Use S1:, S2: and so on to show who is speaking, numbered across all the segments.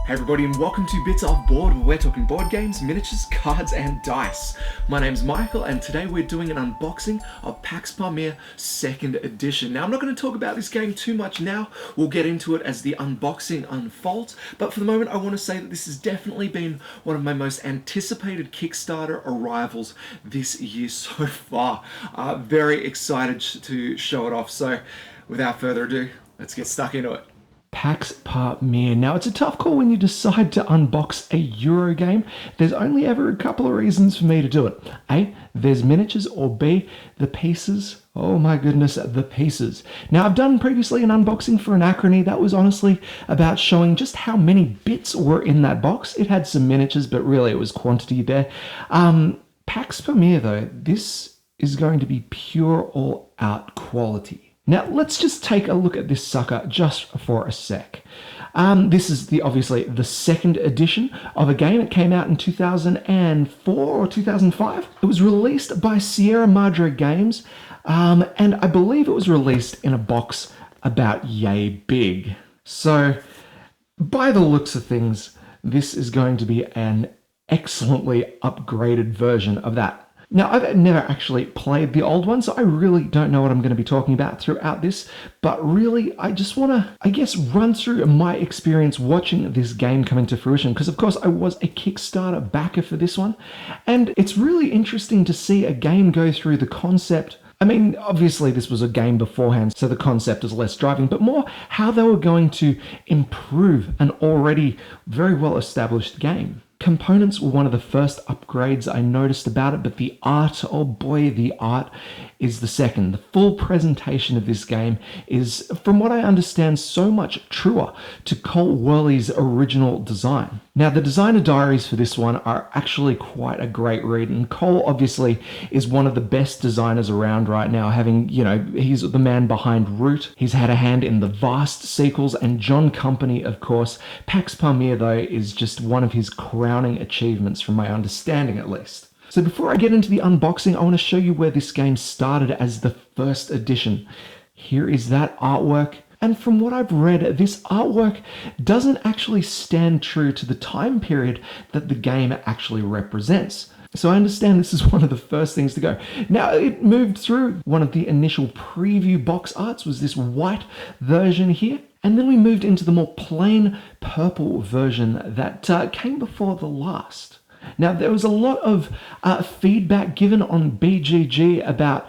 S1: Hey everybody, and welcome to Bits Off Board, where we're talking board games, miniatures, cards and dice. My name's Michael, and today we're doing an unboxing of Pax Pamir 2nd edition. Now I'm not going to talk about this game too much now, we'll get into it as the unboxing unfolds, but for the moment I want to say that this has definitely been one of my most anticipated Kickstarter arrivals this year so far. Very excited to show it off, so without further ado, let's get stuck into it. Pax Pamir. Now, it's a tough call when you decide to unbox a Euro game. There's only ever a couple of reasons for me to do it. A, there's miniatures, or B, the pieces. Oh my goodness, the pieces. Now, I've done previously an unboxing for Anachrony that was honestly about showing just how many bits were in that box. It had some miniatures, but really it was quantity there. Pax Pamir, though, this is going to be pure all-out quality. Now, let's just take a look at this sucker just for a sec. This is obviously the 2nd edition of a game. It came out in 2004 or 2005. It was released by Sierra Madre Games, and I believe it was released in a box about yay big. So, by the looks of things, this is going to be an excellently upgraded version of that. Now, I've never actually played the old one, so I really don't know what I'm going to be talking about throughout this, but really, I just want to, I guess, run through my experience watching this game come into fruition, because of course I was a Kickstarter backer for this one, and it's really interesting to see a game go through the concept. I mean, obviously this was a game beforehand, so the concept is less driving, but more how they were going to improve an already very well-established game. Components were one of the first upgrades I noticed about it, but the art, oh boy, the art is the second. The full presentation of this game is, from what I understand, so much truer to Cole Worley's original design. Now, the designer diaries for this one are actually quite a great read, and Cole obviously is one of the best designers around right now, having, he's the man behind Root. He's had a hand in the vast sequels, and John Company, of course. Pax Pamir, though, is just one of his crowning achievements, from my understanding at least. So before I get into the unboxing, I want to show you where this game started as the 1st edition. Here is that artwork. And from what I've read, this artwork doesn't actually stand true to the time period that the game actually represents. So I understand this is one of the first things to go. Now, it moved through. One of the initial preview box arts was this white version here. And then we moved into the more plain purple version that came before the last. Now, there was a lot of feedback given on BGG about,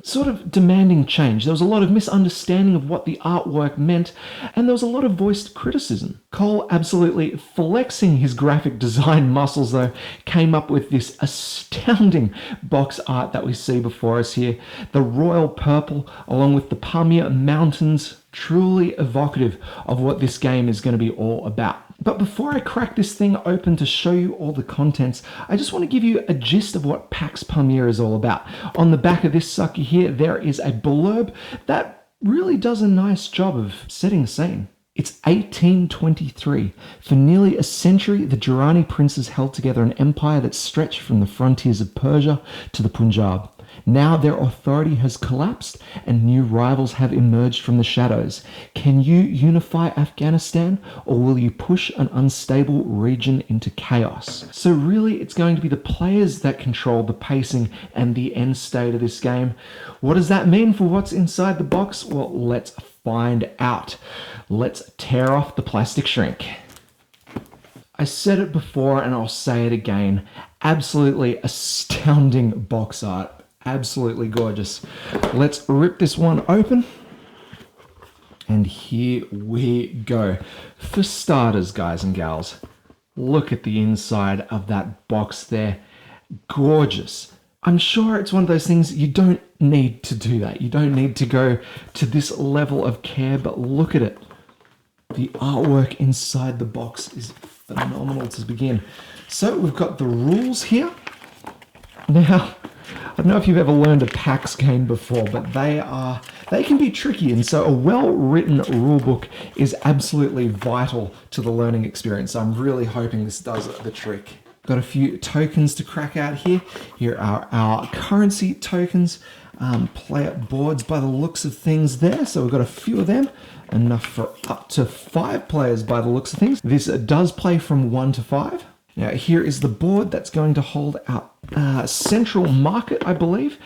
S1: sort of demanding change. There was a lot of misunderstanding of what the artwork meant, and there was a lot of voiced criticism. Cole, absolutely flexing his graphic design muscles, though, came up with this astounding box art that we see before us here. The royal purple, along with the Pamir Mountains, truly evocative of what this game is going to be all about. But before I crack this thing open to show you all the contents, I just want to give you a gist of what Pax Pamir is all about. On the back of this sucker here, there is a blurb that really does a nice job of setting the scene. It's 1823. For nearly a century, the Durrani princes held together an empire that stretched from the frontiers of Persia to the Punjab. Now their authority has collapsed and new rivals have emerged from the shadows. Can you unify Afghanistan, or will you push an unstable region into chaos? So really, it's going to be the players that control the pacing and the end state of this game. What does that mean for what's inside the box? Well, let's find out. Let's tear off the plastic shrink. I said it before and I'll say it again. Absolutely astounding box art. Absolutely gorgeous. Let's rip this one open. And here we go. For starters, guys and gals, look at the inside of that box there. Gorgeous. I'm sure it's one of those things you don't need to do that. You don't need to go to this level of care, but look at it. The artwork inside the box is phenomenal to begin. So we've got the rules here. Now, I don't know if you've ever learned a PAX game before, but they can be tricky, and so a well-written rulebook is absolutely vital to the learning experience. So I'm really hoping this does the trick. Got a few tokens to crack out here. Here are our currency tokens, player boards by the looks of things there. So we've got a few of them. enough for up to 5 players by the looks of things. This does play from 1 to 5. Now here is the board that's going to hold our central market, I believe.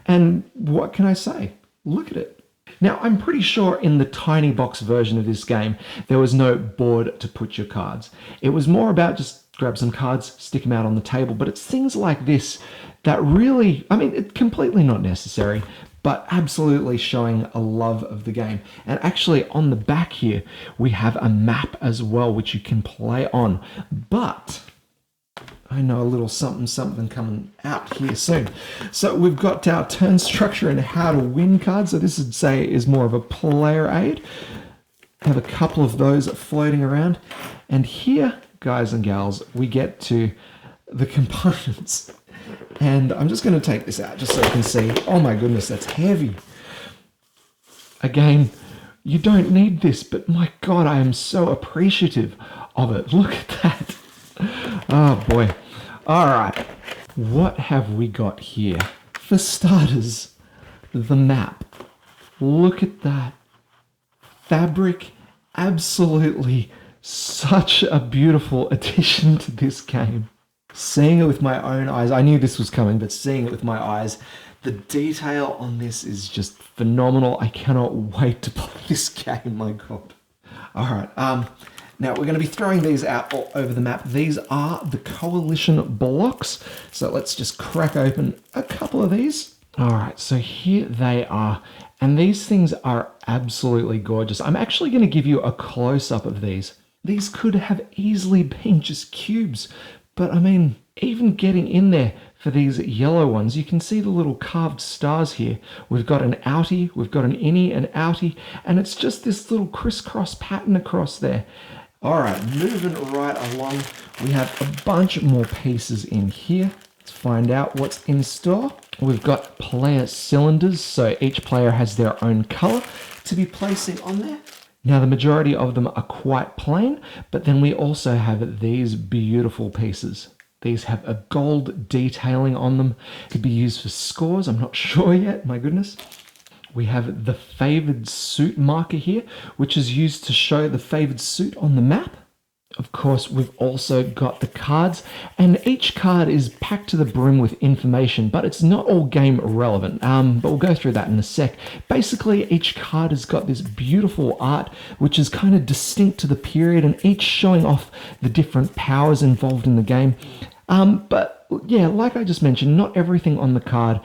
S1: And what can I say? Look at it. Now, I'm pretty sure in the tiny box version of this game, there was no board to put your cards. It was more about just grab some cards, stick them out on the table. But it's things like this that really, I mean, it's completely not necessary, but absolutely showing a love of the game. And actually on the back here, we have a map as well, which you can play on. But I know a little something coming out here soon. So we've got our turn structure and how to win cards. So this would say is more of a player aid. Have a couple of those floating around. And here, guys and gals, we get to the components. And I'm just going to take this out just so you can see. Oh my goodness, that's heavy. Again, you don't need this, but my God, I am so appreciative of it. Look at that. Oh boy. All right. What have we got here? For starters, the map. Look at that. Fabric. Absolutely such a beautiful addition to this game. Seeing it with my own eyes, I knew this was coming, but seeing it with my eyes, the detail on this is just phenomenal. I cannot wait to play this game, my God. All right. Now we're going to be throwing these out all over the map. These are the coalition blocks. So let's just crack open a couple of these. All right, so here they are. And these things are absolutely gorgeous. I'm actually going to give you a close-up of these. These could have easily been just cubes. But I mean, even getting in there for these yellow ones, you can see the little carved stars here. We've got an outie, we've got an innie, an outie, and it's just this little crisscross pattern across there. All right, moving right along, we have a bunch more pieces in here. Let's find out what's in store. We've got player cylinders, so each player has their own color to be placing on there. Now, the majority of them are quite plain, but then we also have these beautiful pieces. These have a gold detailing on them. Could be used for scores, I'm not sure yet, my goodness. We have the favored suit marker here, which is used to show the favored suit on the map. Of course, we've also got the cards, and each card is packed to the brim with information, but it's not all game relevant, but we'll go through that in a sec. Basically, each card has got this beautiful art, which is kind of distinct to the period, and each showing off the different powers involved in the game. But yeah, like I just mentioned, not everything on the card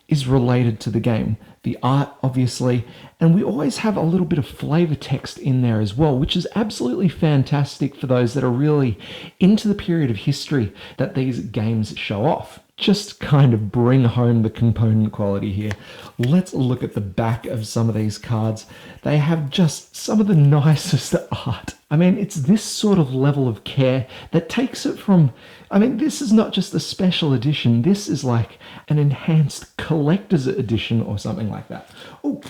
S1: is related to the game. The art, obviously, and we always have a little bit of flavor text in there as well, which is absolutely fantastic for those that are really into the period of history that these games show off. Just kind of bring home the component quality here. Let's look at the back of some of these cards. They have just some of the nicest art. I mean, it's this sort of level of care that takes it from, I mean, this is not just a special edition. This is like an enhanced collector's edition or something like that. Oh,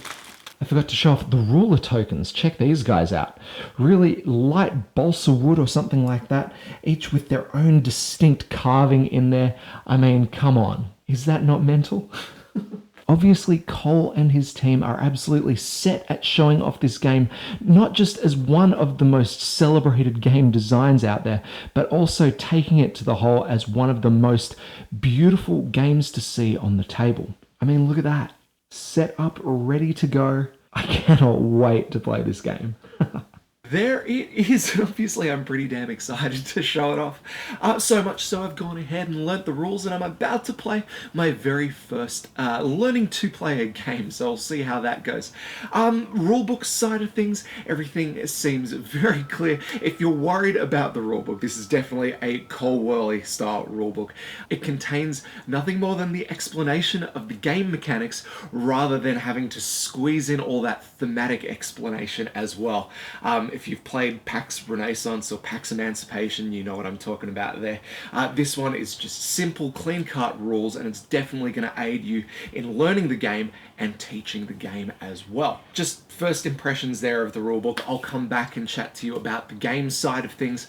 S1: I forgot to show off the ruler tokens. Check these guys out. Really light balsa wood or something like that, each with their own distinct carving in there. I mean, come on. Is that not mental? Obviously, Cole and his team are absolutely set at showing off this game, not just as one of the most celebrated game designs out there, but also taking it to the whole as one of the most beautiful games to see on the table. I mean, look at that. Set up, ready to go. I cannot wait to play this game. There it is. Obviously, I'm pretty damn excited to show it off. So much so I've gone ahead and learnt the rules, and I'm about to play my very first learning to play a game, so I'll see how that goes. Rulebook side of things, everything seems very clear. If you're worried about the rulebook, this is definitely a Cole Worley style rulebook. It contains nothing more than the explanation of the game mechanics rather than having to squeeze in all that thematic explanation as well. If you've played Pax Renaissance or Pax Emancipation, you know what I'm talking about there. This one is just simple, clean-cut rules, and it's definitely going to aid you in learning the game and teaching the game as well. Just first impressions there of the rulebook. I'll come back and chat to you about the game side of things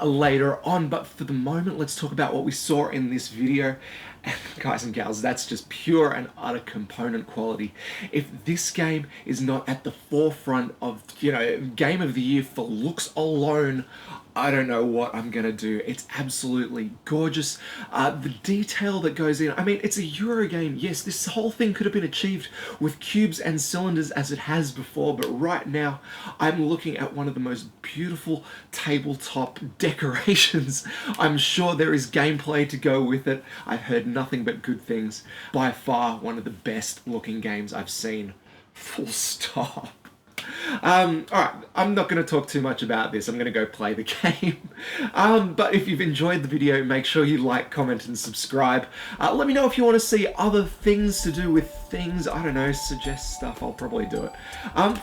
S1: later on, but for the moment, let's talk about what we saw in this video. And guys and gals, that's just pure and utter component quality. If this game is not at the forefront of, Game of the Year for looks alone, I don't know what I'm gonna do. It's absolutely gorgeous. The detail that goes in, I mean, it's a Euro game. Yes, this whole thing could have been achieved with cubes and cylinders as it has before, but right now I'm looking at one of the most beautiful tabletop decorations. I'm sure there is gameplay to go with it. I've heard nothing but good things. By far one of the best looking games I've seen. Full stop. Alright, I'm not going to talk too much about this. I'm going to go play the game. But if you've enjoyed the video, make sure you like, comment, and subscribe. Let me know if you want to see other things to do with things. I don't know, suggest stuff. I'll probably do it.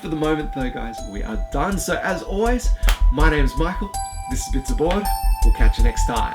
S1: For the moment, though, guys, we are done. So, as always, my name's Michael. This is Bits Aboard. We'll catch you next time.